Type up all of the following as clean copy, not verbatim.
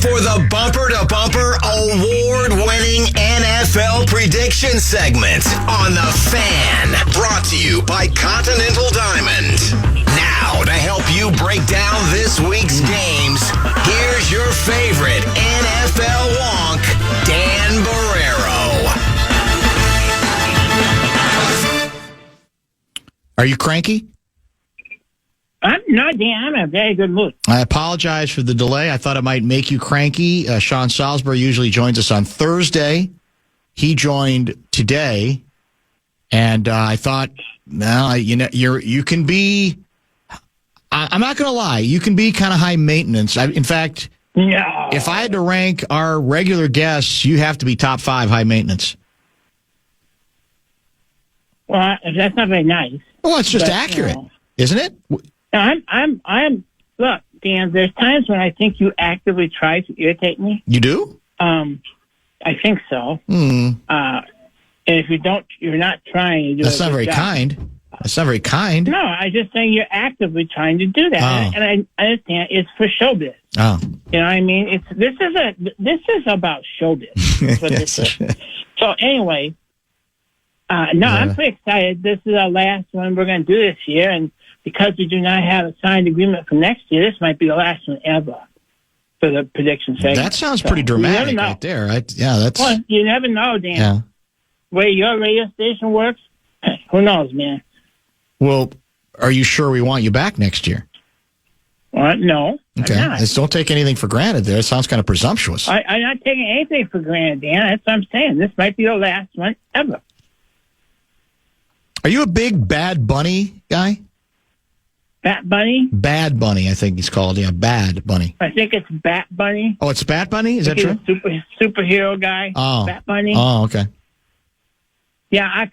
for the bumper-to-bumper award-winning NFL prediction segment on The Fan. Brought to you by Continental Diamond. Now, to help you break down this week's games, here's your favorite NFL wonk, Dan Barreiro. Are you cranky? No, Dan, I'm in a very good mood. I apologize for the delay. I thought it might make you cranky. Sean Salisbury usually joins us on Thursday. He joined today, and I thought, no, you can be. I'm not going to lie. You can be kind of high maintenance. In fact, no. If I had to rank our regular guests, you have to be top 5 high maintenance. Well, that's not very nice. Well, it's just accurate, isn't it? I'm. Look, Dan. There's times when I think you actively try to irritate me. You do? I think so. Mm. And if you don't, you're not trying to do. That's not very kind. That's not very kind. No, I just saying you're actively trying to do that, and I understand it's for showbiz. Oh, you know what I mean? This is about showbiz. That's what this is. So anyway, I'm pretty excited. This is our last one we're going to do this year, and because we do not have a signed agreement for next year, this might be the last one ever for the prediction segment. That sounds pretty dramatic right there. That's. Well, you never know, Dan. Yeah. Where your radio station works, who knows, man? Well, are you sure we want you back next year? No. Okay. Just don't take anything for granted there. It sounds kind of presumptuous. I'm not taking anything for granted, Dan. That's what I'm saying. This might be the last one ever. Are you a big Bad Bunny guy? Bat Bunny? Bad Bunny, I think he's called. Yeah, Bad Bunny. I think it's Bat Bunny. Oh, it's Bat Bunny? Is that true? He's a superhero guy. Oh. Bat Bunny. Oh, okay. Yeah, I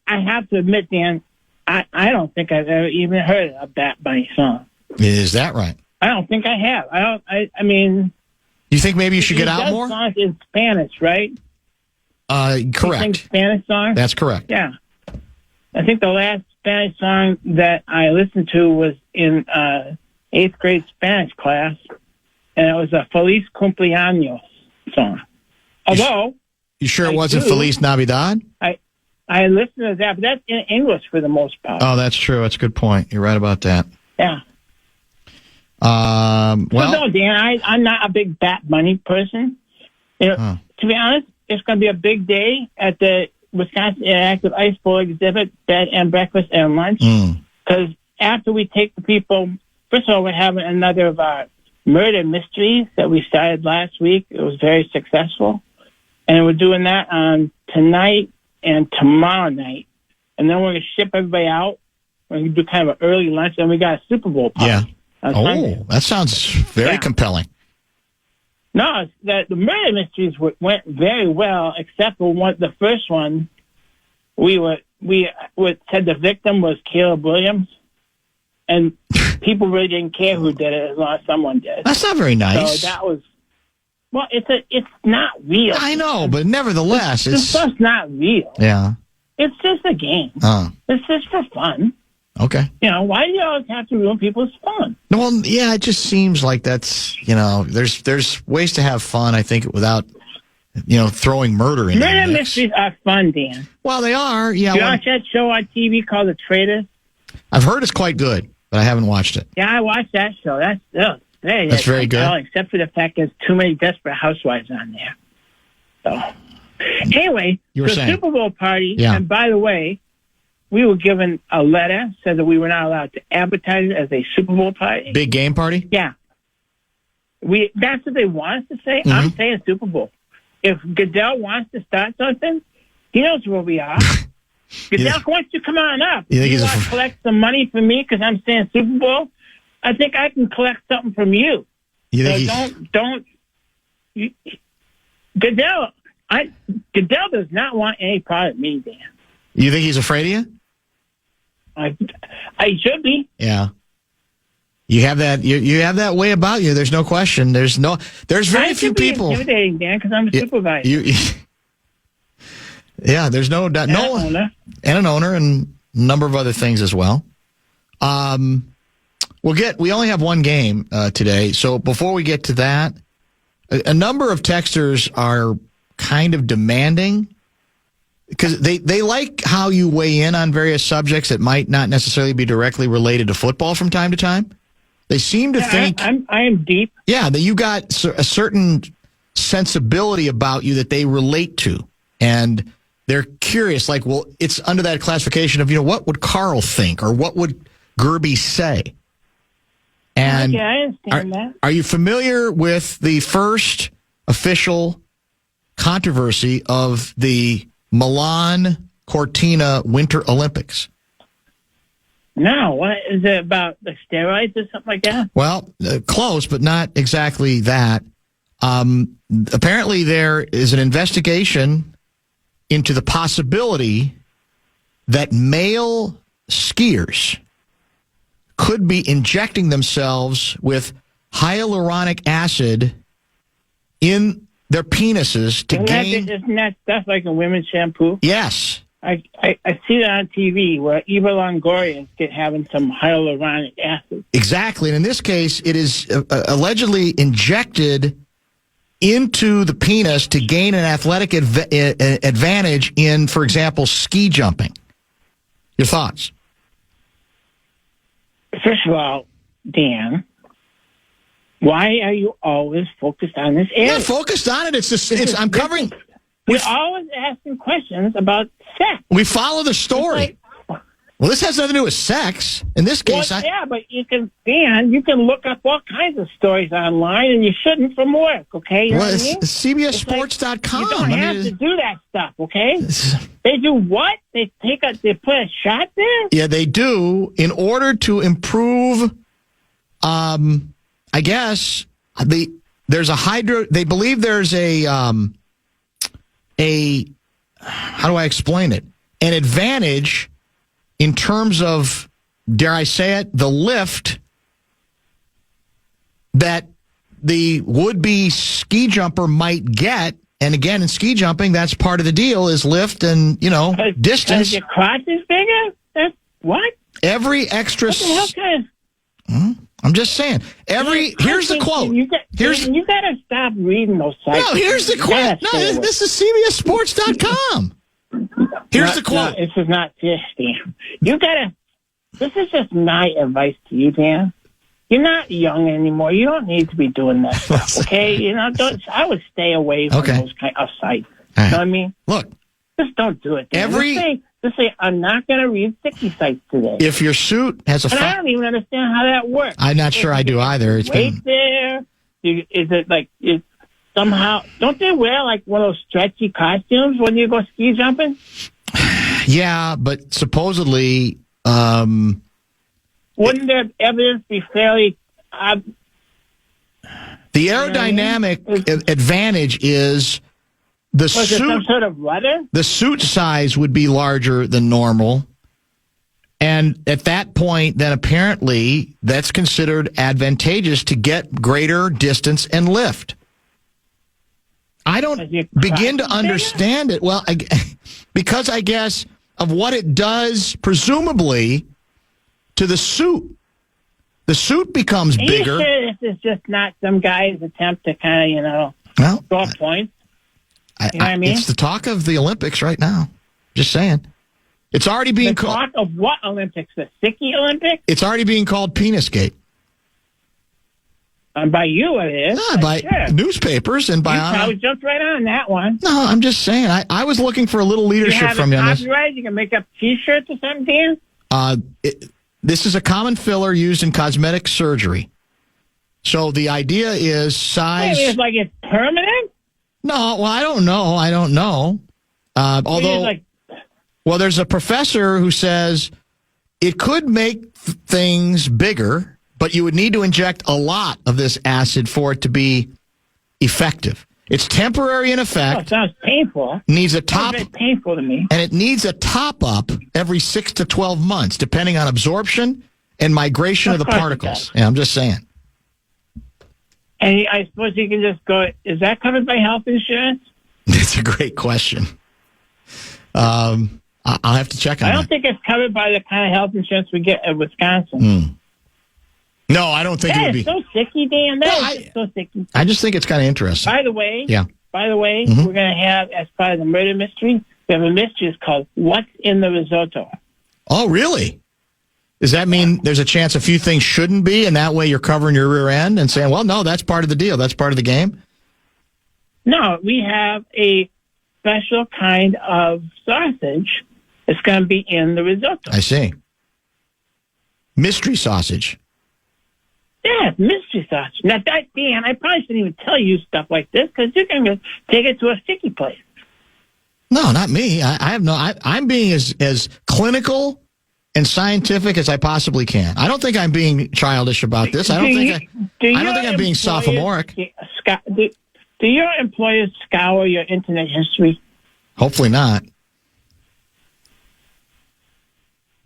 have to admit, Dan, I don't think I've ever even heard a Bat Bunny song. Is that right? I don't think I have. I mean... You think maybe you should get out more? He does songs in Spanish, right? Correct. He sings Spanish songs? That's correct. Yeah. I think the last Spanish song that I listened to was in 8th grade Spanish class, and it was a Feliz Cumpleaños song. Although... You sure it wasn't Feliz Navidad? I listened to that, but that's in English for the most part. Oh, that's true. That's a good point. You're right about that. Yeah. Well, no, Dan, I'm not a big Bat Bunny person. To be honest, it's going to be a big day at the Wisconsin Interactive Ice Bowl exhibit, bed and breakfast and lunch. Because after we take the people, first of all, we're having another of our murder mysteries that we started last week. It was very successful. And we're doing that on tonight and tomorrow night. And then we're going to ship everybody out. We're going to do kind of an early lunch. And we got a Super Bowl party. Yeah. Sunday. That sounds very compelling. No, the murder mysteries went very well, except for the first one. We said the victim was Caleb Williams, and people really didn't care who did it as long as someone did. That's not very nice. So that was it's not real. I know, but nevertheless, it's just not real. Yeah, it's just a game. It's just for fun. Okay. Why do you always have to ruin people's fun? Well, yeah, it just seems like that's, there's ways to have fun, I think, without, throwing murder in there. Murder mysteries are fun, Dan. Well, they are, yeah. You watch that show on TV called The Traitors? I've heard it's quite good, but I haven't watched it. Yeah, I watched that show. That's very good. Except for the fact there's too many Desperate Housewives on there. So, anyway, the Super Bowl party, and by the way, we were given a letter, said that we were not allowed to advertise it as a Super Bowl party. Big game party? Yeah. That's what they want us to say. Mm-hmm. I'm saying Super Bowl. If Goodell wants to start something, he knows where we are. Goodell wants to come on up. If you want to collect some money from me because I'm saying Super Bowl, I think I can collect something from you. Goodell does not want any part of me, Dan. You think he's afraid of you? I should be. Yeah. You have that. You have that way about you. There's no question. There's very few people. Intimidating, Dan, because I'm a supervisor. Yeah. There's no doubt. And an owner, and a number of other things as well. We only have one game today, so before we get to that, a number of texters are kind of demanding because they like how you weigh in on various subjects that might not necessarily be directly related to football from time to time. They seem to think I am deep. Yeah, that you got a certain sensibility about you that they relate to, and they're curious. Like, well, it's under that classification of what would Carl think or what would Gerby say. And I understand that. Are you familiar with the first official controversy of the Milan Cortina Winter Olympics? No, what is it about? The steroids or something like that? Well, close, but not exactly that. Apparently, there is an investigation into the possibility that male skiers could be injecting themselves with hyaluronic acid in their penises to gain... Isn't that stuff like a women's shampoo? Yes. I see that on TV where Eva Longorians get having some hyaluronic acid. Exactly. And in this case, it is allegedly injected into the penis to gain an athletic advantage in, for example, ski jumping. Your thoughts? First of all, Dan, why are you always focused on this area? Yeah, focused on it. I'm covering... You're always asking questions about sex. We follow the story. Well, this has nothing to do with sex. In this case, yeah, but you can look up all kinds of stories online, and you shouldn't from work, okay? You know what I mean? CBSSports.com. You don't have to do that stuff, okay? They do what? They put a shot there? Yeah, they do. In order to improve, I guess, they believe there's how do I explain it? An advantage in terms of, dare I say it, the lift that the would-be ski jumper might get. And again, in ski jumping, that's part of the deal is lift and, distance. Your crotch is bigger? That's what? Every extra... What the hell kind of... I'm just saying. Here's the quote. You got to stop reading those sites. No, here's the quote. No, this is CBSSports.com. Here's the quote. No, this is not this, Dan. This is just my advice to you, Dan. You're not young anymore. You don't need to be doing that stuff, okay? I would stay away from those kind of sites. Right. You know what I mean? Look. Just don't do it, Dan. Just say, I'm not going to read sticky sites today. If your suit has a... I don't even understand how that works. I'm not sure I do either. There. Is it like... Somehow... Don't they wear like one of those stretchy costumes when you go ski jumping? Yeah, but supposedly... Wouldn't there evidence be fairly... the aerodynamic advantage is... Was it some sort of rudder? The suit size would be larger than normal. And at that point, then apparently that's considered advantageous to get greater distance and lift. I don't begin to understand it. Well, because I guess of what it does, presumably, to the suit. The suit becomes bigger. Are you sure this is just not some guy's attempt to kind of, score points? You know what I mean? It's the talk of the Olympics right now. Just saying. It's already being called... The talk of what Olympics? The Sticky Olympics? It's already being called Penisgate. By you it is. By newspapers and by... You probably jumped right on that one. No, I'm just saying. I was looking for a little leadership from you on this. You can make up T-shirts or something, Dan? This is a common filler used in cosmetic surgery. So the idea is size... It's like it's permanent? No, well, I don't know. Although, there's a professor who says it could make things bigger, but you would need to inject a lot of this acid for it to be effective. It's temporary in effect. Oh, it sounds painful. Needs a top. It's painful to me. And it needs a top up every 6 to 12 months, depending on absorption and migration of the particles. Yeah, I'm just saying. And I suppose you can just go, is that covered by health insurance? It's a great question. I'll have to check on that. I don't think it's covered by the kind of health insurance we get in Wisconsin. No, I don't think it would be. That's so sicky, Dan. That's so sicky. I just think it's kind of interesting. By the way, Mm-hmm. we're going to have, as part of the murder mystery, we have a mystery. It's called What's in the Risotto? Oh, really? Does that mean there's a chance a few things shouldn't be, and that way you're covering your rear end and saying, well, no, that's part of the deal. That's part of the game? No, we have a special kind of sausage that's going to be in the risotto. I see. Mystery sausage. Yeah, mystery sausage. Now, Dan, I probably shouldn't even tell you stuff like this because you're going to take it to a sticky place. No, not me. I'm being as clinical and scientific as I possibly can. I don't think I'm being childish about this. I don't think I'm being sophomoric. Do your employers scour your internet history? Hopefully not.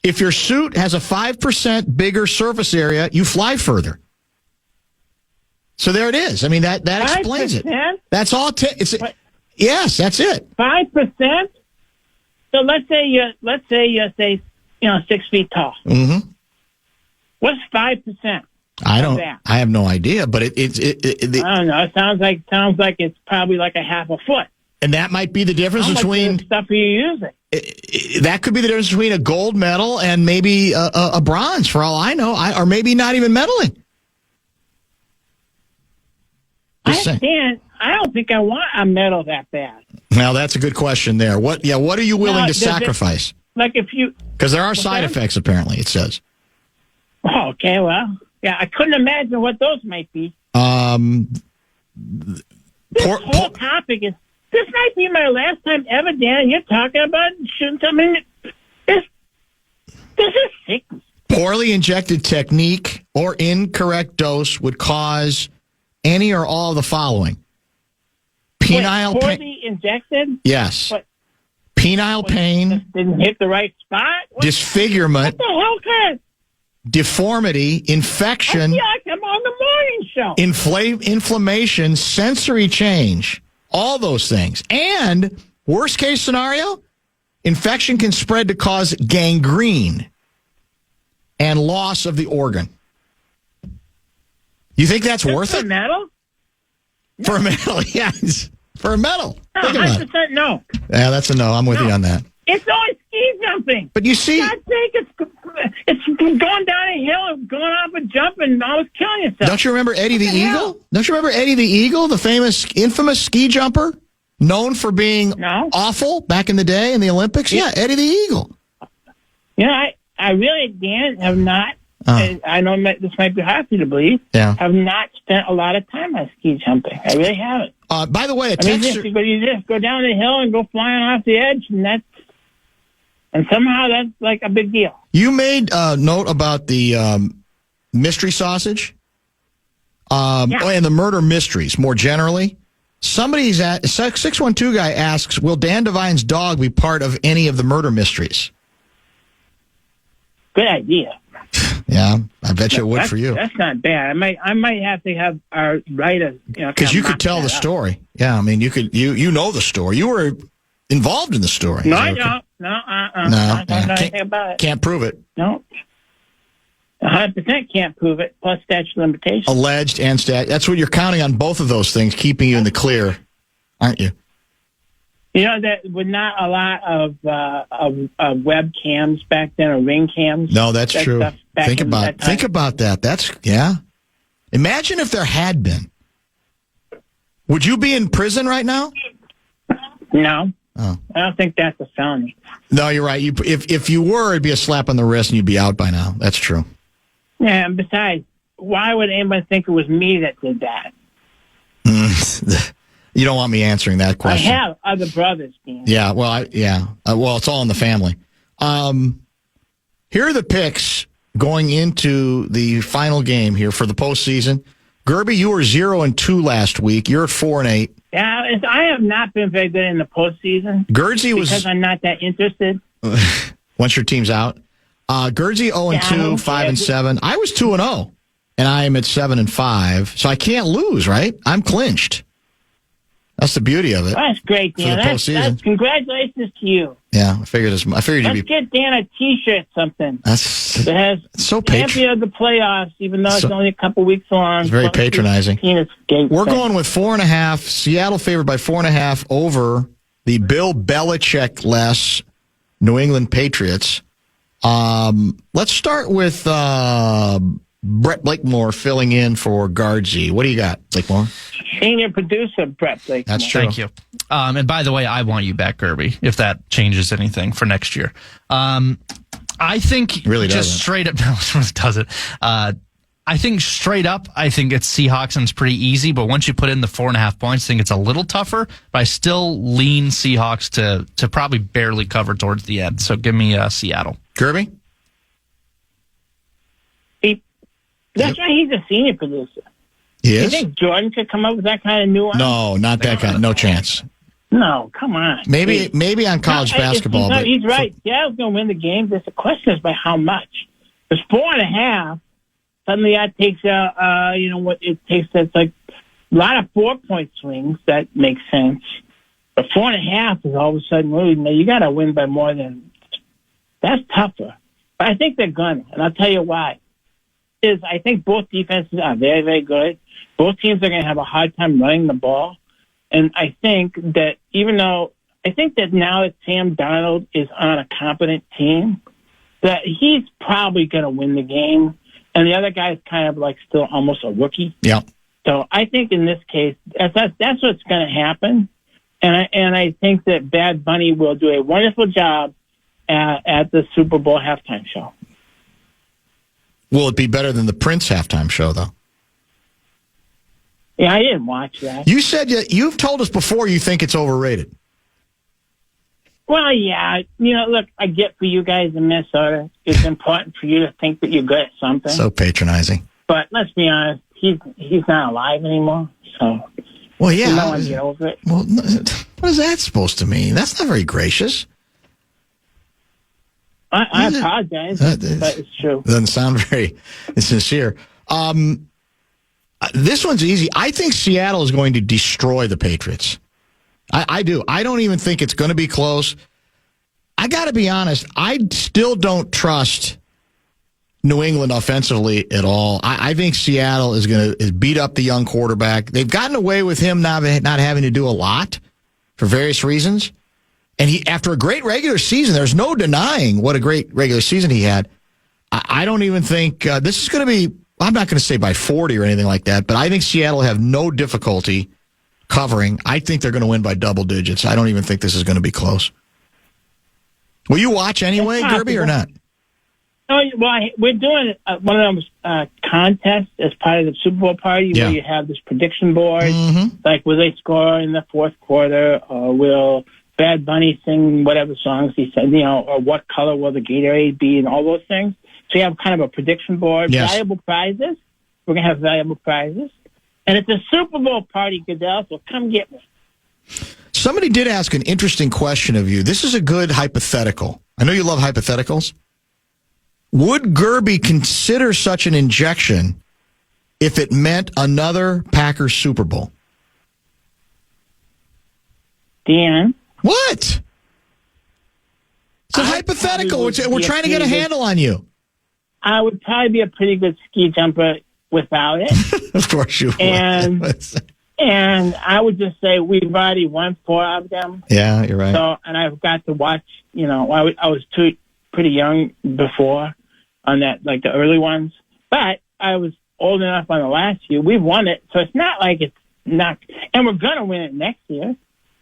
If your suit has a 5% bigger surface area, you fly further. So there it is. I mean, that explains it. That's all. Yes, that's it. 5%. So let's say you're 6 feet tall. Mm-hmm. What's 5%? I have no idea, but I don't know. It sounds like it's probably like a half a foot. And that might be the difference between how much stuff are you using. That could be the difference between a gold medal and maybe a bronze, for all I know, or maybe not even medaling. Dan, I don't think I want a medal that bad. Now that's a good question there. What are you willing to sacrifice? Because there are side effects, apparently, it says. Oh, okay, well, yeah, I couldn't imagine what those might be. This whole topic is. This might be my last time ever, Dan. You're talking about shooting something. This is sick. Poorly injected technique or incorrect dose would cause any or all of the following: penile pain. Poorly injected? Yes. Penile pain. Didn't hit the right spot. Disfigurement. What the hell kind? Deformity, infection. I feel like I'm on the morning show. Inflammation, sensory change. All those things. And worst case scenario, infection can spread to cause gangrene and loss of the organ. You think that's worth it? For a medal? No. For a medal, yes. For a medal. No, 100% no. Yeah, that's a no. I'm with you on that. It's always ski jumping. But you see... For God's sake, it's going down a hill and going off a jump and always killing yourself. Don't you remember Eddie the Eagle? Don't you remember Eddie the Eagle, the infamous ski jumper? Known for being awful back in the day in the Olympics? Yeah, Eddie the Eagle. I really, Dan, have not, I know this might be hard for you to believe, have not spent a lot of time on ski jumping. I really haven't. By the way, you just go down the hill and go flying off the edge, and somehow that's like a big deal. You made a note about the mystery sausage and the murder mysteries more generally. Somebody's at 612 guy asks, will Dan Devine's dog be part of any of the murder mysteries? Good idea. Yeah, I bet you it would for you. That's not bad. I might have to have our writer, because you could tell the story. Yeah, I mean, you know the story. You were involved in the story. No, I don't. No, I don't know anything about it. Can't prove it. No. 100% can't prove it, plus statute of limitations. Alleged and that's what you're counting on, both of those things, keeping you in the clear, aren't you? You know, there were not a lot of webcams back then, or ring cams. No, that's true. Think about that. That's, Imagine if there had been. Would you be in prison right now? No. Oh. I don't think that's a felony. No, you're right. If you were, it'd be a slap on the wrist and you'd be out by now. That's true. Yeah, and besides, why would anyone think it was me that did that? You don't want me answering that question. I have other brothers, Dan. Yeah, well, well, it's all in the family. Here are the picks going into the final game here for the postseason. Gerby, you were 0-2 last week. You're at 4-8. Yeah, I have not been very good in the postseason. Gerdsey was because I'm not that interested. Once your team's out. Gerdsey 0-2, 5-7. I was 2-0, and I am at 7-5. So I can't lose, right? I'm clinched. That's the beauty of it. That's great, Dan. That's congratulations to you. Yeah, I figured you'd Let's get Dan a T-shirt, something. That has so champion of the playoffs, even though it's only a couple weeks long. It's very patronizing. We're going with 4.5. Seattle favored by 4.5 over the Bill Belichick-less New England Patriots. Let's start with Brett Blakemore filling in for Guardsy. What do you got, Blakemore? Senior producer, Brett Blakemore. That's true. Thank you. And by the way, I want you back, Gerby, if that changes anything for next year. I think really just doesn't. Straight up, no, it really doesn't. I think straight up, I think it's Seahawks and it's pretty easy, but once you put in the 4.5 points, I think it's a little tougher, but I still lean Seahawks to probably barely cover towards the end. So give me Seattle. Gerby? That's why he's a senior producer. He is? You think Jordan could come up with that kind of nuance? No, not that kind. No chance. No, come on. Maybe on college basketball. He's right. Seattle's going to win the game. Just the question is by how much. It's 4.5. Suddenly that takes what it takes. That's like a lot of 4-point swings. That makes sense. But 4.5 is all of a sudden, you got to win by more than. That's tougher. But I think they're gonna, and I'll tell you why. I think both defenses are very, very good. Both teams are going to have a hard time running the ball. And I think that now that Sam Darnold is on a competent team, that he's probably going to win the game. And the other guy's kind of like still almost a rookie. Yeah. So I think in this case, that's what's going to happen. And I think that Bad Bunny will do a wonderful job at the Super Bowl halftime show. Will it be better than the Prince halftime show, though? Yeah, I didn't watch that. You said you've told us before you think it's overrated. Well, yeah. Look, I get for you guys in Minnesota, it's important for you to think that you're good at something. So patronizing. But let's be honest, he's not alive anymore. So, well, yeah. No one get over it. Well, what is that supposed to mean? That's not very gracious. I apologize, but it's true. Doesn't sound very sincere. This one's easy. I think Seattle is going to destroy the Patriots. I do. I don't even think it's going to be close. I got to be honest. I still don't trust New England offensively at all. I think Seattle is going to beat up the young quarterback. They've gotten away with him not having to do a lot for various reasons. And after a great regular season, there's no denying what a great regular season he had. I don't even think this is going to be, I'm not going to say by 40 or anything like that, but I think Seattle will have no difficulty covering. I think they're going to win by double digits. I don't even think this is going to be close. Will you watch anyway, Gerby, or not? Oh, well, we're doing one of those contests as part of the Super Bowl party where you have this prediction board, like will they score in the fourth quarter, or will Bad Bunny sing whatever songs he said, or what color will the Gatorade be, and all those things. So you have kind of a prediction board, valuable prizes. We're going to have valuable prizes. And it's a Super Bowl party, Goodell, so come get me. Somebody did ask an interesting question of you. This is a good hypothetical. I know you love hypotheticals. Would Gerby consider such an injection if it meant another Packers Super Bowl? Dan? What? It's a hypothetical. We're trying to get a handle on you. I would probably be a pretty good ski jumper without it. Of course you would. And I would just say we've already won 4 of them. Yeah, you're right. So, and I've got to watch, I was pretty young before on that, like the early ones. But I was old enough on the last few. We've won it. So it's not like it's not, and we're going to win it next year.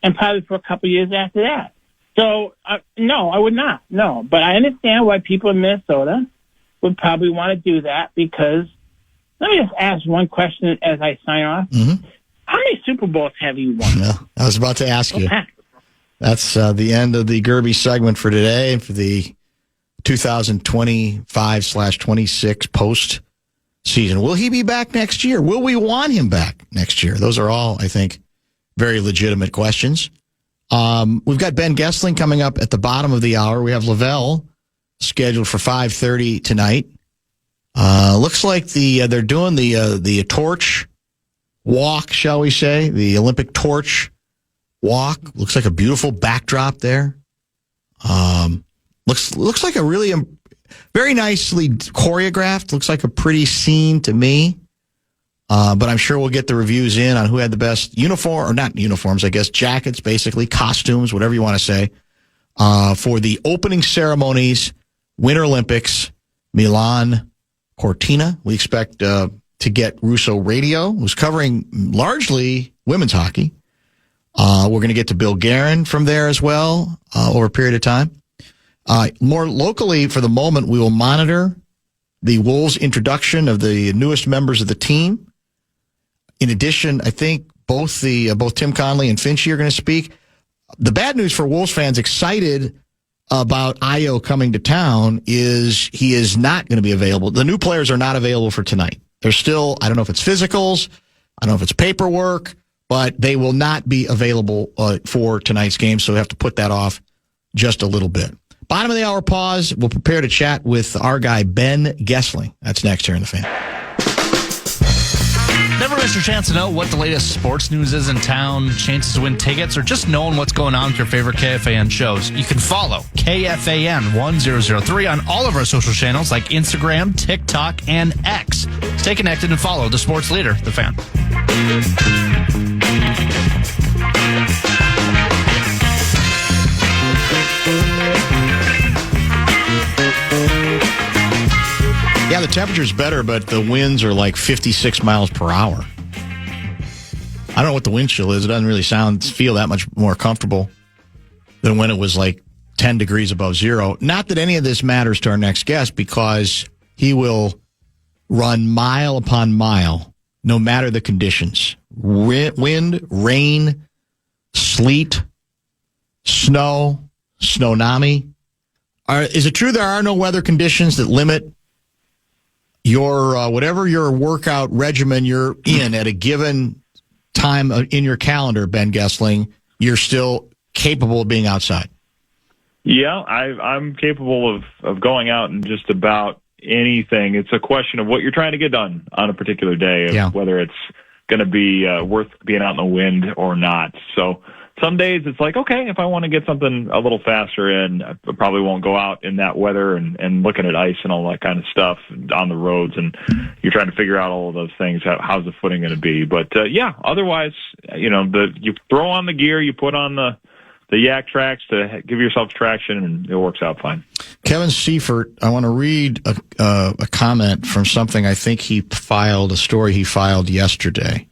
And probably for a couple of years after that. So, no, I would not. No. But I understand why people in Minnesota would probably want to do that because, let me just ask one question as I sign off. Mm-hmm. How many Super Bowls have you won? Well, I was about to ask you. That's the end of the Gerby segment for today and for the 2025/26 post-season. Will he be back next year? Will we want him back next year? Those are all, I think, very legitimate questions. We've got Ben Goessling coming up at the bottom of the hour. We have Lavelle scheduled for 5:30 tonight. Looks like they're doing the torch walk, shall we say, the Olympic torch walk. Looks like a beautiful backdrop there. Looks like a really very nicely choreographed. Looks like a pretty scene to me. But I'm sure we'll get the reviews in on who had the best uniform, or not uniforms, I guess, jackets, basically, costumes, whatever you want to say, for the opening ceremonies, Winter Olympics, Milan Cortina. We expect to get Russo Radio, who's covering largely women's hockey. We're going to get to Bill Guerin from there as well over a period of time. More locally, for the moment, we will monitor the Wolves' introduction of the newest members of the team. In addition, I think both Tim Conley and Finchie are going to speak. The bad news for Wolves fans excited about Ayo coming to town is he is not going to be available. The new players are not available for tonight. They're still, I don't know if it's physicals, I don't know if it's paperwork, but they will not be available for tonight's game, so we have to put that off just a little bit. Bottom of the hour pause. We'll prepare to chat with our guy, Ben Goessling. That's next here in the Fan. Never miss your chance to know what the latest sports news is in town, chances to win tickets, or just knowing what's going on with your favorite KFAN shows. You can follow KFAN 1003 on all of our social channels like Instagram, TikTok, and X. Stay connected and follow the sports leader, The Fan. Yeah, the temperature's better, but the winds are like 56 miles per hour. I don't know what the wind chill is. It doesn't really feel that much more comfortable than when it was like 10 degrees above zero. Not that any of this matters to our next guest, because he will run mile upon mile, no matter the conditions. Wind, rain, sleet, snow, snowami. Is it true there are no weather conditions that limit your whatever your workout regimen you're in at a given time in your calendar, Ben Goessling? You're still capable of being outside? Yeah, I'm capable of going out and just about anything. It's a question of what you're trying to get done on a particular day, of whether it's going to be worth being out in the wind or not. So some days it's like, okay, if I want to get something a little faster in, I probably won't go out in that weather and looking at ice and all that kind of stuff on the roads. And you're trying to figure out all of those things. How's the footing going to be? But yeah, otherwise, you throw on the gear, you put on the yak tracks to give yourself traction, and it works out fine. Kevin Seifert, I want to read a comment from something I think a story he filed yesterday,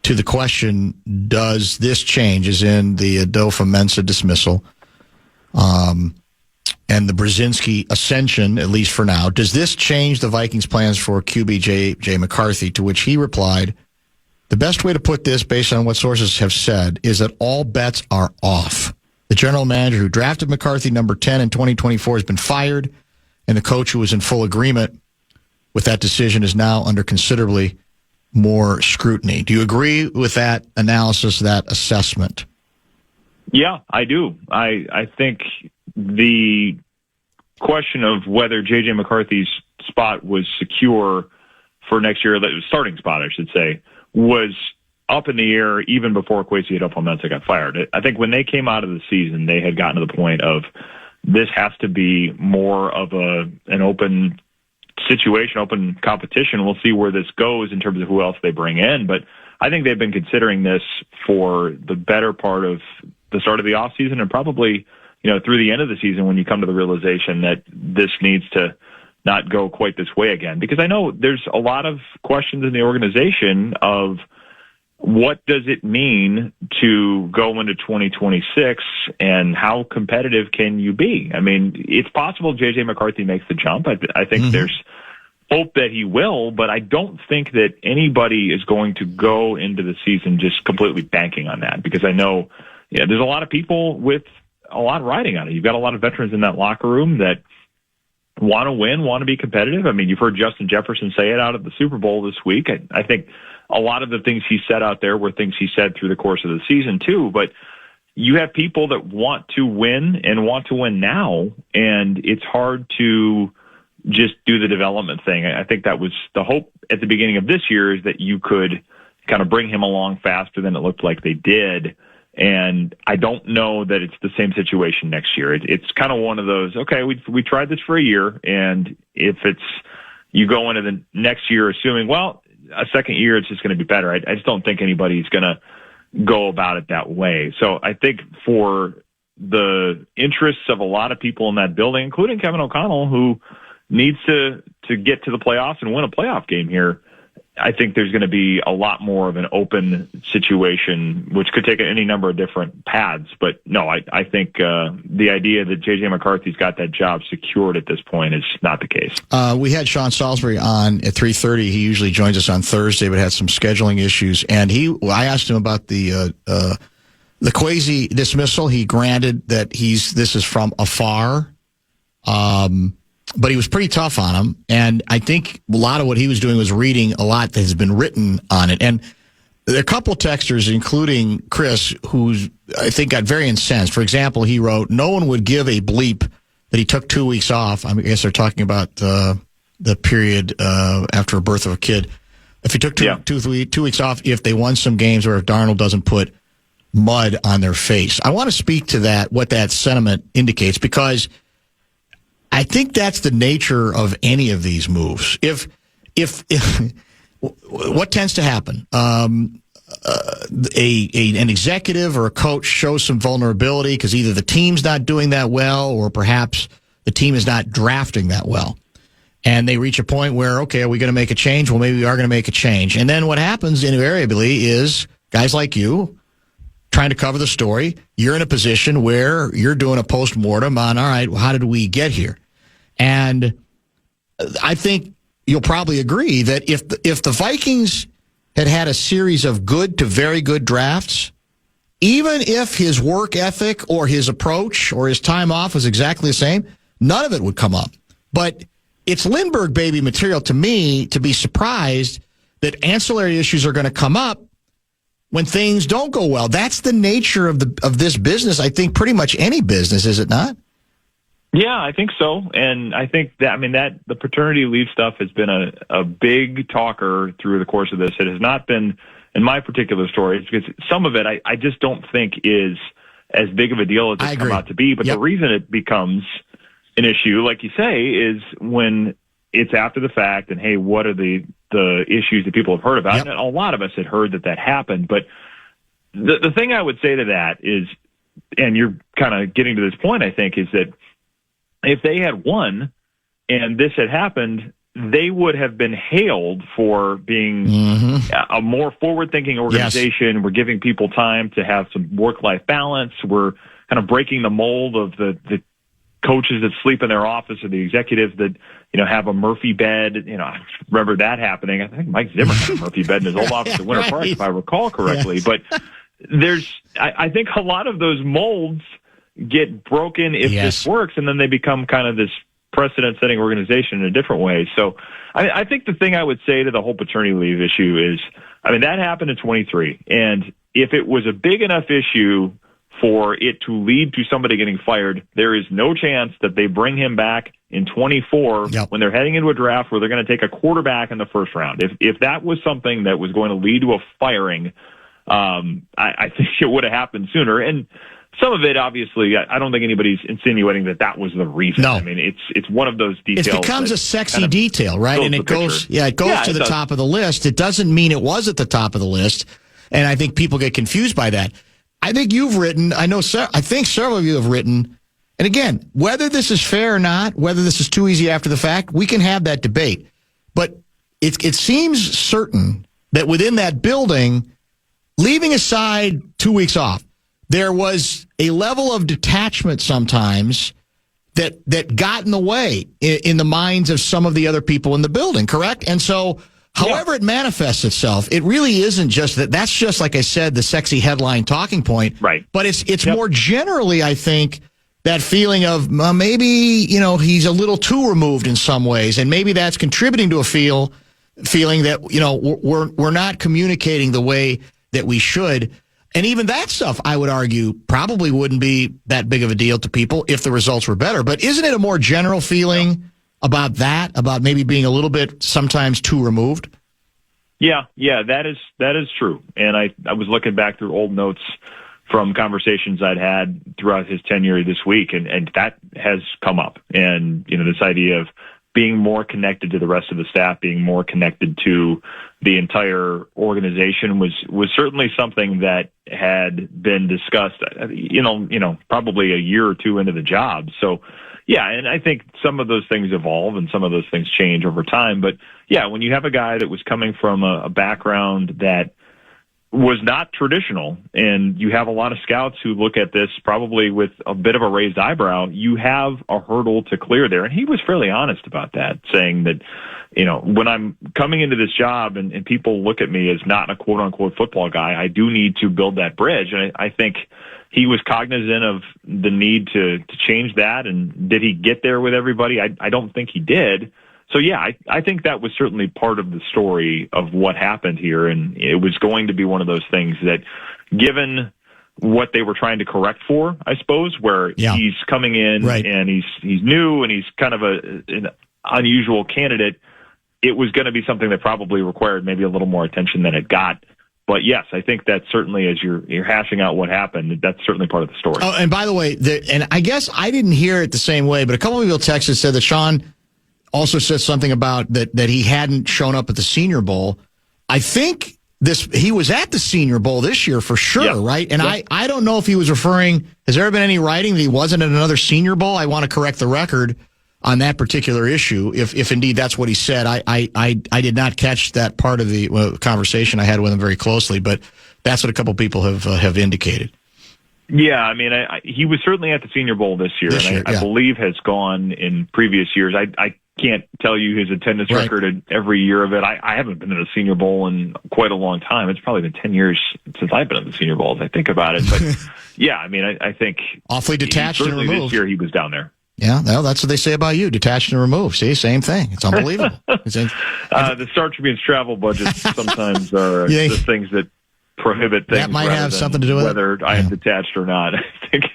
to the question, does this change, as in the Adolfo-Mensah dismissal and the Brzezinski ascension, at least for now, does this change the Vikings' plans for QB J. McCarthy? To which he replied, the best way to put this, based on what sources have said, is that all bets are off. The general manager who drafted McCarthy number 10 in 2024 has been fired, and the coach who was in full agreement with that decision is now under considerably more scrutiny. Do you agree with that analysis, that assessment? Yeah, I do. I think the question of whether J.J. McCarthy's spot was secure for next year, starting spot, I should say, was up in the air even before Kwesi Adolfo-Mensah got fired. I think when they came out of the season, they had gotten to the point of this has to be more of an open situation, open competition. We'll see where this goes in terms of who else they bring in. But I think they've been considering this for the better part of the start of the offseason, and probably, through the end of the season, when you come to the realization that this needs to not go quite this way again. Because I know there's a lot of questions in the organization of what does it mean to go into 2026 and how competitive can you be? I mean, it's possible J.J. McCarthy makes the jump. I think there's hope that he will, but I don't think that anybody is going to go into the season just completely banking on that, because I know there's a lot of people with a lot riding on it. You've got a lot of veterans in that locker room that want to win, want to be competitive. I mean, you've heard Justin Jefferson say it out at the Super Bowl this week. I think a lot of the things he said out there were things he said through the course of the season too, but you have people that want to win and want to win now, and it's hard to just do the development thing. I think that was the hope at the beginning of this year, is that you could kind of bring him along faster than it looked like they did And I don't know that it's the same situation next year. It's kind of one of those, okay, we tried this for a year, and if you go into the next year assuming, well, a second year it's just going to be better. I just don't think anybody's going to go about it that way. So I think for the interests of a lot of people in that building, including Kevin O'Connell, who needs to get to the playoffs and win a playoff game here, I think there's going to be a lot more of an open situation, which could take any number of different paths. But no, I think the idea that J.J. McCarthy's got that job secured at this point is not the case. We had Sean Salisbury on at 3:30. He usually joins us on Thursday, but had some scheduling issues. And I asked him about the Kwesi dismissal. He granted that this is from afar. But he was pretty tough on him, and I think a lot of what he was doing was reading a lot that has been written on it. And there are a couple texters, including Chris, who's I think got very incensed. For example, he wrote, "No one would give a bleep that he took 2 weeks off." I guess they're talking about the period after a birth of a kid. If he took two weeks off, if they won some games, or if Darnold doesn't put mud on their face. I want to speak to that, what that sentiment indicates, because I think that's the nature of any of these moves. If what tends to happen, an executive or a coach shows some vulnerability because either the team's not doing that well, or perhaps the team is not drafting that well, and they reach a point where, okay, are we going to make a change? Well, maybe we are going to make a change, and then what happens invariably is guys like you trying to cover the story. You're in a position where you're doing a post-mortem on, all right, well, how did we get here? And I think you'll probably agree that if the Vikings had a series of good to very good drafts, even if his work ethic or his approach or his time off was exactly the same, none of it would come up. But it's Lindbergh baby material to me to be surprised that ancillary issues are going to come up when things don't go well. That's the nature of this business. I think pretty much any business, is it not? Yeah, I think so. And I think that the paternity leave stuff has been a big talker through the course of this. It has not been in my particular story, because some of it I just don't think is as big of a deal as it's come out to be. But the reason it becomes an issue, like you say, is when it's after the fact and, hey, what are the issues that people have heard about? Yep. And a lot of us had heard that happened. But the thing I would say to that is, and you're kind of getting to this point, I think, is that if they had won and this had happened, they would have been hailed for being a more forward-thinking organization. Yes. We're giving people time to have some work-life balance. We're kind of breaking the mold of the coaches that sleep in their office, or the executives that, have a Murphy bed. I remember that happening. I think Mike Zimmer had a Murphy bed in his old office at Winter Park, if I recall correctly. Yes. But I think a lot of those molds get broken if this works, and then they become kind of this precedent-setting organization in a different way. So I think the thing I would say to the whole paternity leave issue is, that happened in 23, and if it was a big enough issue for it to lead to somebody getting fired, there is no chance that they bring him back in 24 when they're heading into a draft where they're going to take a quarterback in the first round. If that was something that was going to lead to a firing, I think it would have happened sooner. And some of it, obviously, I don't think anybody's insinuating that was the reason. No. It's one of those details. It becomes a sexy detail, right? And it goes to the top of the list. It doesn't mean it was at the top of the list. And I think people get confused by that. I think you've written, I think several of you have written, and again, whether this is fair or not, whether this is too easy after the fact, we can have that debate. But it seems certain that within that building, leaving aside 2 weeks off, there was a level of detachment sometimes that got in the way in the minds of some of the other people in the building, correct? And so however it manifests itself, it really isn't just that. That's just, like I said, the sexy headline talking point. Right. But it's more generally, I think, that feeling of maybe, he's a little too removed in some ways, and maybe that's contributing to a feeling that, we're not communicating the way that we should. And even that stuff, I would argue, probably wouldn't be that big of a deal to people if the results were better. But isn't it a more general feeling about that, about maybe being a little bit sometimes too removed? Yeah, that is true. And I was looking back through old notes from conversations I'd had throughout his tenure this week, and that has come up. And, this idea of being more connected to the rest of the staff, being more connected to the entire organization was certainly something that had been discussed, probably a year or two into the job. So, yeah, and I think some of those things evolve and some of those things change over time. But, yeah, when you have a guy that was coming from a background that was not traditional, and you have a lot of scouts who look at this probably with a bit of a raised eyebrow, you have a hurdle to clear there. And he was fairly honest about that, saying that, when I'm coming into this job and people look at me as not a quote-unquote football guy, I do need to build that bridge. And I think he was cognizant of the need to change that. And did he get there with everybody? I don't think he did. So, yeah, I think that was certainly part of the story of what happened here. And it was going to be one of those things that, given what they were trying to correct for, I suppose, where he's coming in and he's new and he's kind of an unusual candidate, it was going to be something that probably required maybe a little more attention than it got. But yes, I think that certainly, as you're hashing out what happened, that's certainly part of the story. Oh, and by the way, and I guess I didn't hear it the same way, but a couple of people texted said that Sean also said something about that he hadn't shown up at the Senior Bowl. I think he was at the Senior Bowl this year for sure, right? And I don't know if he was referring, has there ever been any writing that he wasn't at another Senior Bowl? I want to correct the record on that particular issue, if indeed that's what he said. I did not catch that part of the conversation I had with him very closely, but that's what a couple people have indicated. Yeah, I mean, he was certainly at the Senior Bowl this year, I believe has gone in previous years. I can't tell you his attendance record at every year of it. I haven't been at a Senior Bowl in quite a long time. It's probably been 10 years since I've been at the Senior Bowl, as I think about it. But, yeah, I mean, I think awfully detached and removed. This year he was down there. Yeah, well, that's what they say about you, detached and removed. See, same thing. It's unbelievable. The Star Tribune's travel budgets sometimes are the things that prohibit things. That might have something to do with whether I am detached or not. I think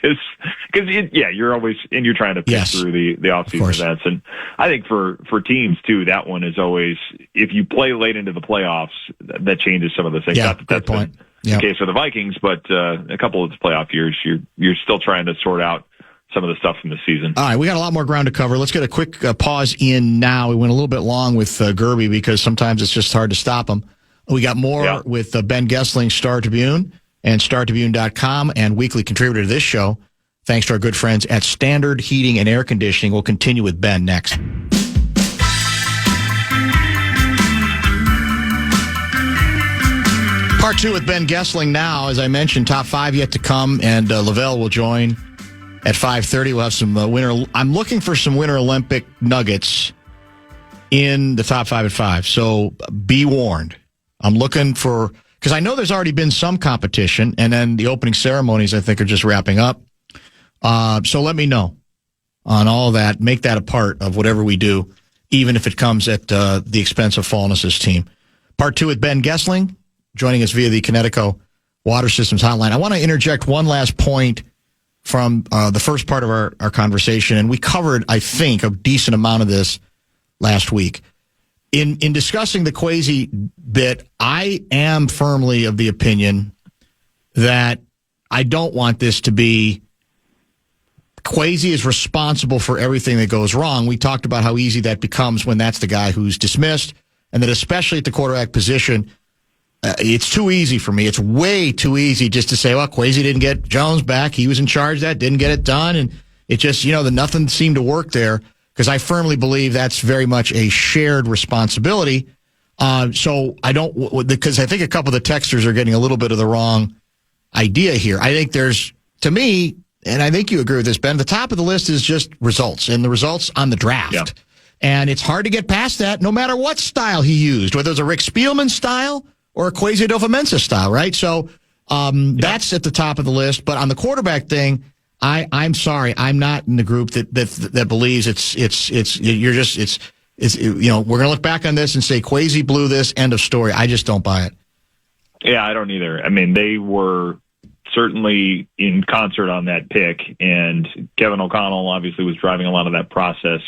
because you're always you're trying to pick through the off-season events, and I think for teams too, that one is always, if you play late into the playoffs, that changes some of the things. Yeah, not that's been the case for the Vikings, but a couple of the playoff years, you're still trying to sort out some of the stuff from the season. All right, we got a lot more ground to cover. Let's get a quick pause in now. We went a little bit long with Gerby because sometimes it's just hard to stop him. We got more with Ben Goessling, Star Tribune, and StarTribune.com, and weekly contributor to this show. Thanks to our good friends at Standard Heating and Air Conditioning. We'll continue with Ben next. Part two with Ben Goessling now. As I mentioned, top five yet to come, and Lavelle will join at 5:30. We'll have some winter. I'm looking for some Winter Olympic nuggets in the top 5 at 5, so be warned. I'm looking for, because I know there's already been some competition, and then the opening ceremonies, I think, are just wrapping up. So let me know on all that. Make that a part of whatever we do, even if it comes at the expense of Fallness's team. Part two with Ben Goessling, joining us via the Connecticut Water Systems Hotline. I want to interject one last point from the first part of our conversation, and we covered, I think, a decent amount of this last week. In discussing the Kwesi bit, I am firmly of the opinion that I don't want this to be Kwesi is responsible for everything that goes wrong. We talked about how easy that becomes when that's the guy who's dismissed, and that especially at the quarterback position, it's too easy for me. It's way too easy just to say, well, Kwesi didn't get Jones back. He was in charge of that, didn't get it done, and it just, nothing seemed to work there. Because I firmly believe that's very much a shared responsibility. So I don't, because I think a couple of the texters are getting a little bit of the wrong idea here. I think there's, to me, and I think you agree with this, Ben, the top of the list is just results, and the results on the draft. Yeah. And it's hard to get past that no matter what style he used, whether it was a Rick Spielman style or a Kwesi Adofo-Mensah style, right? So that's at the top of the list. But on the quarterback thing, I'm sorry, I'm not in the group that believes we're going to look back on this and say Kwesi blew this, end of story. I just don't buy it. Yeah, I don't either. I mean, they were certainly in concert on that pick, and Kevin O'Connell obviously was driving a lot of that process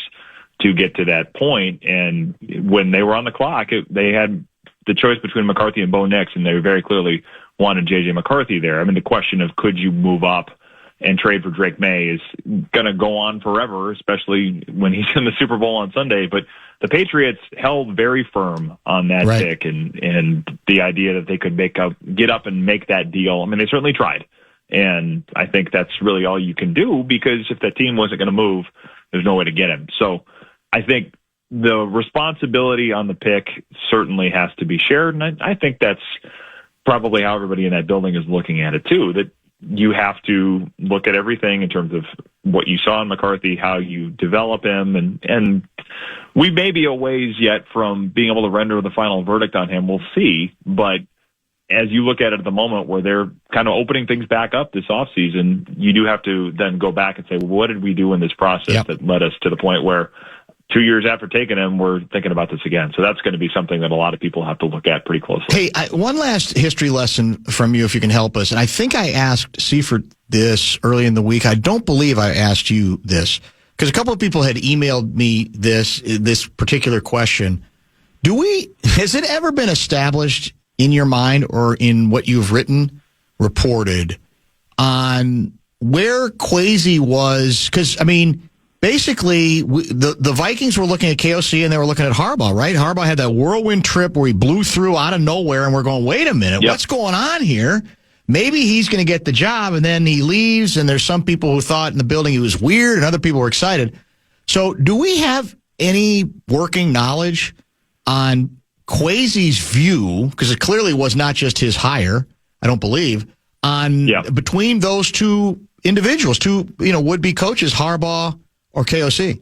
to get to that point. And when they were on the clock, they had the choice between McCarthy and Bo Nix, and they very clearly wanted J.J. McCarthy there. I mean, the question of could you move up and trade for Drake May is going to go on forever, especially when he's in the Super Bowl on Sunday. But the Patriots held very firm on that pick and the idea that they could get up and make that deal. I mean, they certainly tried. And I think that's really all you can do, because if that team wasn't going to move, there's no way to get him. So I think the responsibility on the pick certainly has to be shared. And I think that's probably how everybody in that building is looking at it too, that you have to look at everything in terms of what you saw in McCarthy, how you develop him. And we may be a ways yet from being able to render the final verdict on him. We'll see. But as you look at it at the moment where they're kind of opening things back up this offseason, you do have to then go back and say, well, what did we do in this process that led us to the point where 2 years after taking him, we're thinking about this again? So that's going to be something that a lot of people have to look at pretty closely. Hey, one last history lesson from you, if you can help us. And I think I asked Seifert this early in the week. I don't believe I asked you this, because a couple of people had emailed me this particular question. Has it ever been established in your mind or in what you've reported on where Kwesi was? Because, I mean, basically, the Vikings were looking at KOC and they were looking at Harbaugh, right? Harbaugh had that whirlwind trip where he blew through out of nowhere, and we're going, wait a minute, what's going on here? Maybe he's going to get the job, and then he leaves, and there's some people who thought in the building he was weird, and other people were excited. So do we have any working knowledge on Kwesi's view, because it clearly was not just his hire, I don't believe, on between those two individuals, would-be coaches, Harbaugh or KOC?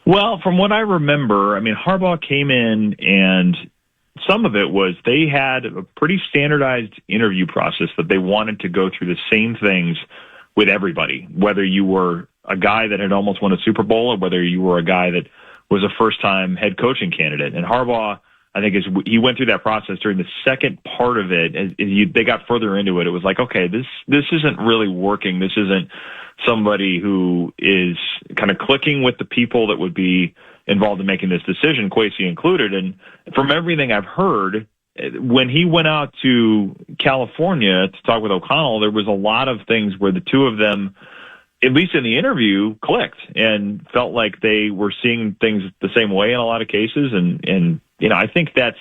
Well, from what I remember, I mean, Harbaugh came in, and some of it was they had a pretty standardized interview process that they wanted to go through the same things with everybody, whether you were a guy that had almost won a Super Bowl or whether you were a guy that was a first-time head coaching candidate. And Harbaugh, I think, he went through that process during the second part of it. As they got further into it, it was like, okay, this isn't really working. This isn't somebody who is kind of clicking with the people that would be involved in making this decision, Kwesi included. And from everything I've heard, when he went out to California to talk with O'Connell, there was a lot of things where the two of them, at least in the interview, clicked and felt like they were seeing things the same way in a lot of cases. And I think that's,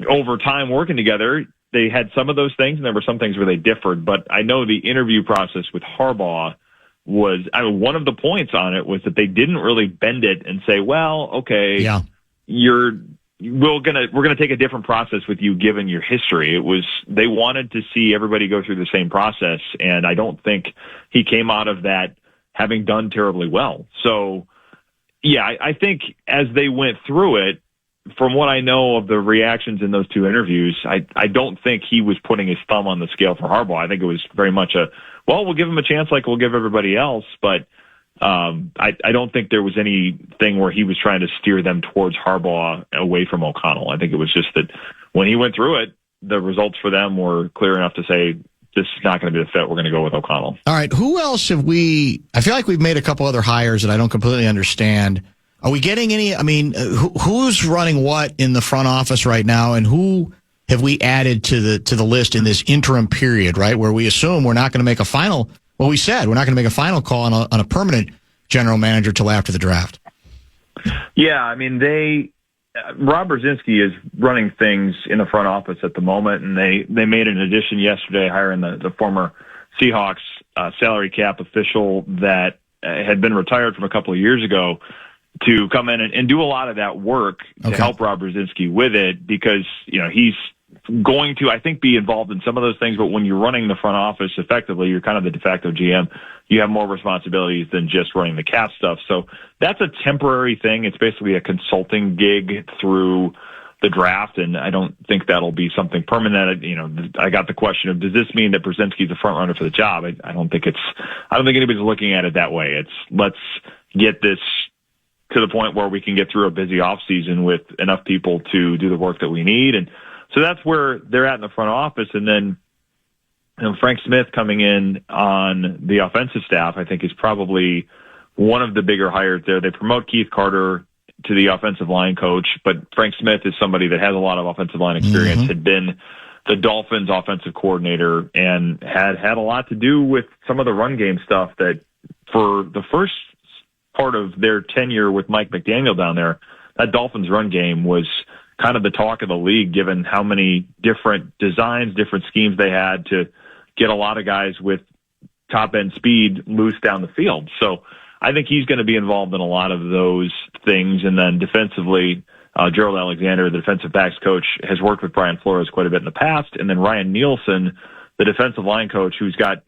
over time working together, they had some of those things, and there were some things where they differed. But I know the interview process with Harbaugh was, one of the points on it was that they didn't really bend it and say, well, okay, we're gonna take a different process with you given your history. It was, they wanted to see everybody go through the same process, and I don't think he came out of that having done terribly well. So, I think as they went through it, from what I know of the reactions in those two interviews, I don't think he was putting his thumb on the scale for Harbaugh. I think it was very much we'll give him a chance like we'll give everybody else, but I don't think there was anything where he was trying to steer them towards Harbaugh away from O'Connell. I think it was just that when he went through it, the results for them were clear enough to say, this is not going to be the fit. We're going to go with O'Connell. All right. Who else have I feel like we've made a couple other hires that I don't completely understand. Are we getting any, who's running what in the front office right now, and who have we added to the list in this interim period, right, where we assume we're not going to make a final, we said we're not going to make a final call on a permanent general manager till after the draft. Yeah, Rob Brzezinski is running things in the front office at the moment, and they made an addition yesterday, hiring the former Seahawks salary cap official that had been retired from a couple of years ago to come in and do a lot of that work to help Rob Brzezinski with it, because he's going to, I think, be involved in some of those things. But when you're running the front office effectively, you're kind of the de facto GM. You have more responsibilities than just running the cap stuff. So that's a temporary thing. It's basically a consulting gig through the draft, and I don't think that'll be something permanent. I got the question of, does this mean that Brzezinski's a front runner for the job? I don't think anybody's looking at it that way. It's, let's get this to the point where we can get through a busy off season with enough people to do the work that we need. And so that's where they're at in the front office. And then Frank Smith coming in on the offensive staff, I think, is probably one of the bigger hires there. They promote Keith Carter to the offensive line coach, but Frank Smith is somebody that has a lot of offensive line experience, had been the Dolphins offensive coordinator and had a lot to do with some of the run game stuff that for the first part of their tenure with Mike McDaniel down there, that Dolphins run game was kind of the talk of the league, given how many different designs, different schemes they had to get a lot of guys with top end speed loose down the field. So I think he's going to be involved in a lot of those things. And then defensively, Gerald Alexander, the defensive backs coach, has worked with Brian Flores quite a bit in the past. And then Ryan Nielsen, the defensive line coach, who's got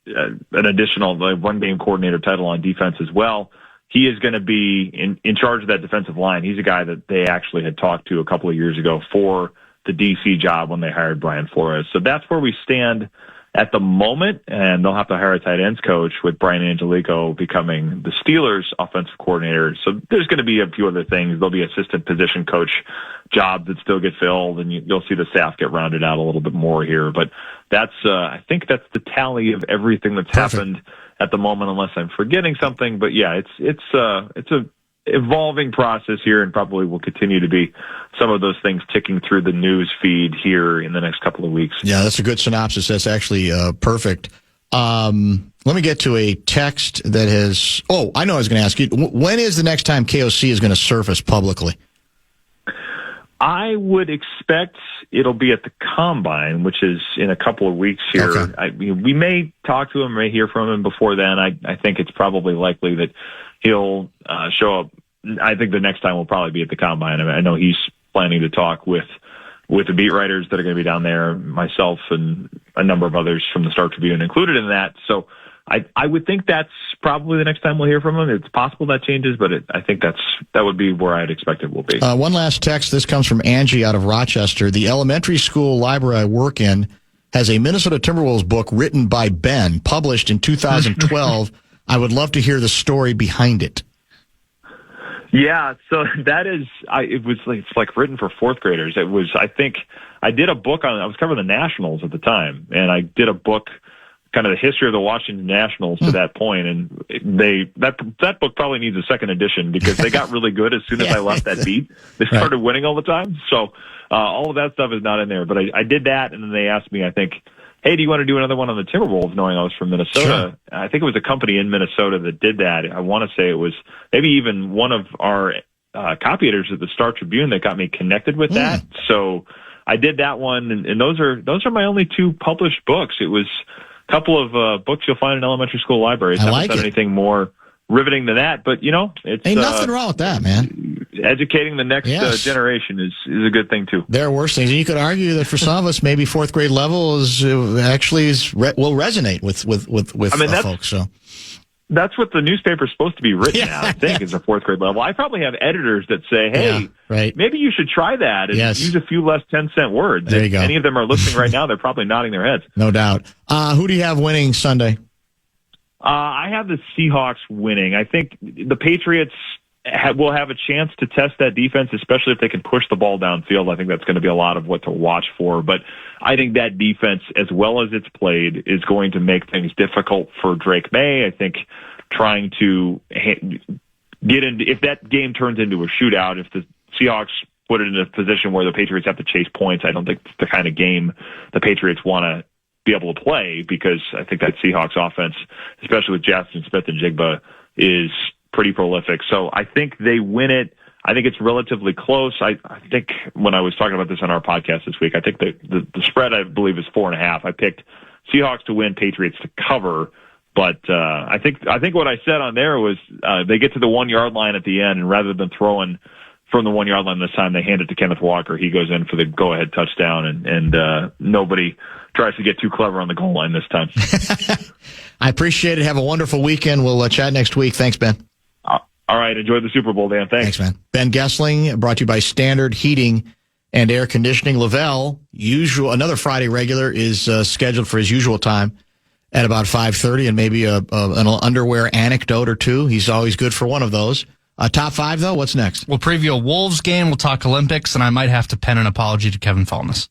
an additional run game coordinator title on defense as well. He is going to be in charge of that defensive line. He's a guy that they actually had talked to a couple of years ago for the DC job when they hired Brian Flores. So that's where we stand at the moment, and they'll have to hire a tight ends coach with Brian Angelico becoming the Steelers offensive coordinator. So there's going to be a few other things. There'll be assistant position coach jobs that still get filled, and you'll see the staff get rounded out a little bit more here. But that's I think that's the tally of everything that's happened at the moment, unless I'm forgetting something. But yeah, it's a evolving process here, and probably will continue to be some of those things ticking through the news feed here in the next couple of weeks. Yeah, that's a good synopsis. That's actually perfect. Let me get to a text that has... Oh, I know I was going to ask you. When is the next time KOC is going to surface publicly? I would expect it'll be at the Combine, which is in a couple of weeks here. Okay. We may talk to him, may hear from him before then. I think it's probably likely that he'll show up. I think the next time will probably be at the Combine. I know he's planning to talk with the beat writers that are going to be down there, myself and a number of others from the Star Tribune included in that. So I would think that's probably the next time we'll hear from him. It's possible that changes, but I think that would be where I'd expect it will be. One last text. This comes from Angie out of Rochester. The elementary school library I work in has a Minnesota Timberwolves book written by Ben, published in 2012. I would love to hear the story behind it. Yeah, so that is, it's like written for fourth graders. It was, I think, I did a book I was covering the Nationals at the time, and I did a book, kind of the history of the Washington Nationals to that point, and that book probably needs a second edition because they got really good as soon as I left that beat. They started winning all the time, so all of that stuff is not in there. But I did that, and then they asked me, I think, hey, do you want to do another one on the Timberwolves, knowing I was from Minnesota? Sure. I think it was a company in Minnesota that did that. I want to say it was maybe even one of our copy editors at the Star Tribune that got me connected with that. So I did that one, and those are my only two published books. It was a couple of books you'll find in elementary school libraries. I haven't done anything more riveting than that, but it's ain't nothing wrong with that, man. Educating the next generation is a good thing too. There are worse things, and you could argue that for some of us, maybe fourth grade level will resonate with folks. So that's what the newspaper's supposed to be written at. I think is a fourth grade level. I probably have editors that say, "Hey, maybe you should try that and use a few less 10-cent words." There you go. Any of them are listening right now, they're probably nodding their heads. No doubt. Who do you have winning Sunday? I have the Seahawks winning. I think the Patriots will have a chance to test that defense, especially if they can push the ball downfield. I think that's going to be a lot of what to watch for. But I think that defense, as well as it's played, is going to make things difficult for Drake May. I think trying to get into, if that game turns into a shootout, if the Seahawks put it in a position where the Patriots have to chase points, I don't think it's the kind of game the Patriots want to be able to play, because I think that Seahawks offense, especially with Jackson Smith and Jigba, is pretty prolific. So I think they win it. I think it's relatively close. I think when I was talking about this on our podcast this week, I think the spread, I believe, is 4.5. I picked Seahawks to win, Patriots to cover. But I think what I said on there was they get to the 1 yard line at the end, and rather than throwing from the 1 yard line this time, they hand it to Kenneth Walker. He goes in for the go ahead touchdown, and nobody tries to get too clever on the goal line this time. I appreciate it. Have a wonderful weekend. We'll chat next week. Thanks, Ben. All right. Enjoy the Super Bowl, Dan. Thanks, man. Ben Goessling, brought to you by Standard Heating and Air Conditioning. Lavelle, another Friday regular, is scheduled for his usual time at about 5:30, and maybe an underwear anecdote or two. He's always good for one of those. Top five, though, what's next? We'll preview a Wolves game. We'll talk Olympics, and I might have to pen an apology to Kevin Fallness.